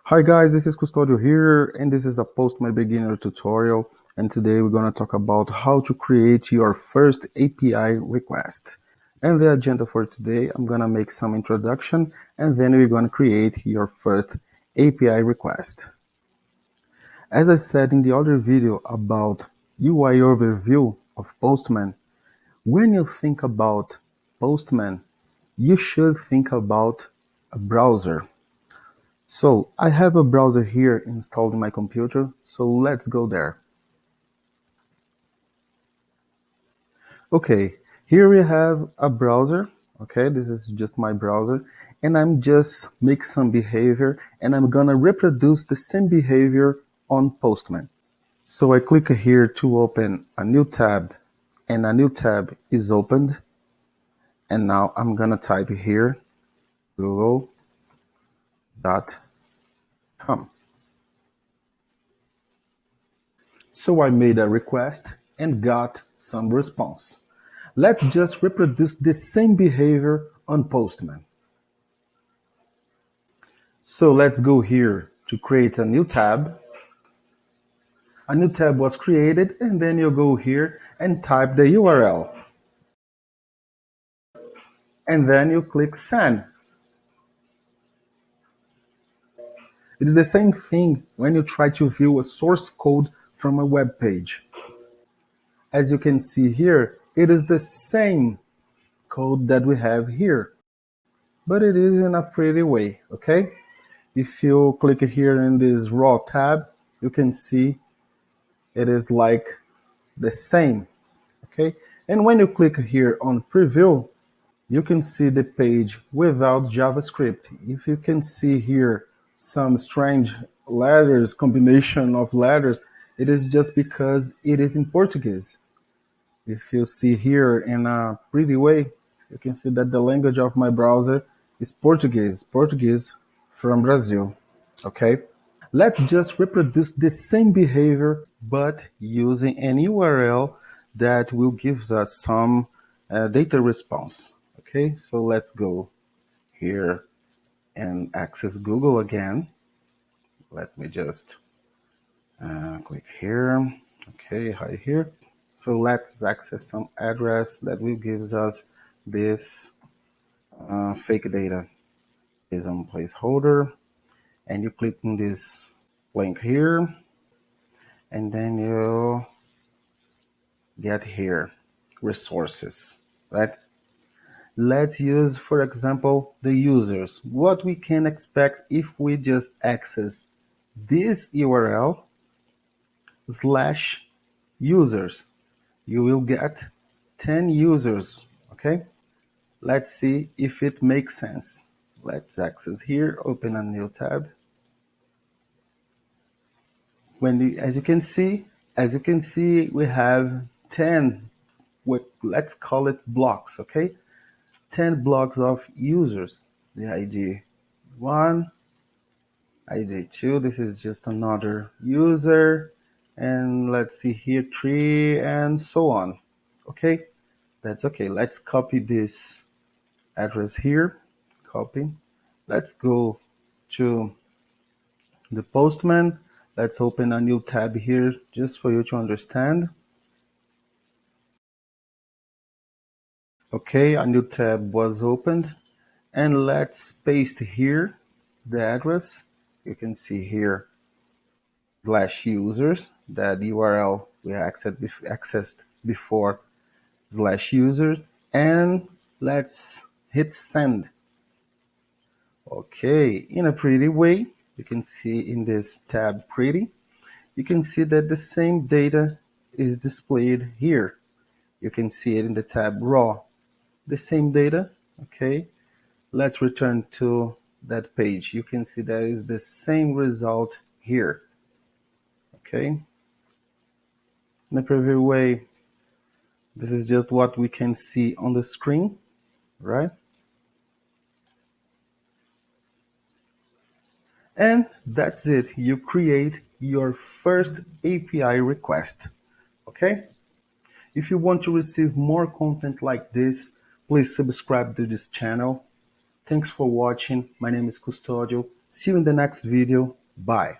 Hi guys, this is Custodio here, and this is a Postman beginner tutorial. And today we're going to talk about how to create your first API request. And the agenda for today, I'm going to make some introduction, and then we're going to create your first API request. As I said in the other video about UI overview of Postman, when you think about Postman, you should think about a browser. So I have a browser here installed in my computer, so let's go there. Okay, here we have a browser. Okay, this is just my browser, and I'm just make some behavior, and I'm gonna reproduce the same behavior on Postman. So I click here to open a new tab, and a new tab is opened. And now I'm gonna type here google.com. So I made a request and got some response. Let's just reproduce the same behavior on Postman. So let's go here to create a new tab. A new tab was created, and then you go here and type the URL. And then you click send. It is the same thing when you try to view a source code from a web page. As you can see here, it is the same code that we have here, but it is in a pretty way, okay? If you click here in this raw tab, you can see it is like the same, okay? And when you click here on preview, you can see the page without JavaScript. If you can see here some strange letters, combination of letters, it is just because it is in Portuguese. If you see here in a pretty way, you can see that the language of my browser is Portuguese from Brazil, okay? Let's just reproduce the same behavior, but using an URL that will give us some data response. Okay, so let's go here and access Google again. Let me just click here. Okay, right here. So let's access some address that will give us this fake data. Is on placeholder, and you click on this link here, and then you get here resources, right? Let's use, for example, the users. What we can expect if we just access this URL / users. You will get 10 users, okay? Let's see if it makes sense. Let's access here, open a new tab. As you can see, we have 10, let's call it blocks, okay? 10 blocks of users. The ID 1, ID 2, this is just another user, and let's see here 3, and so on. Okay, that's okay. Let's copy this address here. Copy. Let's go to the Postman. Let's open a new tab here just for you to understand. Okay, a new tab was opened, and let's paste here the address. You can see here /users, that URL we accessed before /users, and let's hit send. Okay, in a pretty way, you can see in this tab pretty, you can see that the same data is displayed here. You can see it in the tab raw, the same data. Okay, let's return to that page. You can see that is the same result here. Okay, in a preview way, this is just what we can see on the screen, right? And that's it. You create your first API request. Okay? If you want to receive more content like this, please subscribe to this channel. Thanks for watching. My name is Custodio. See you in the next video. Bye.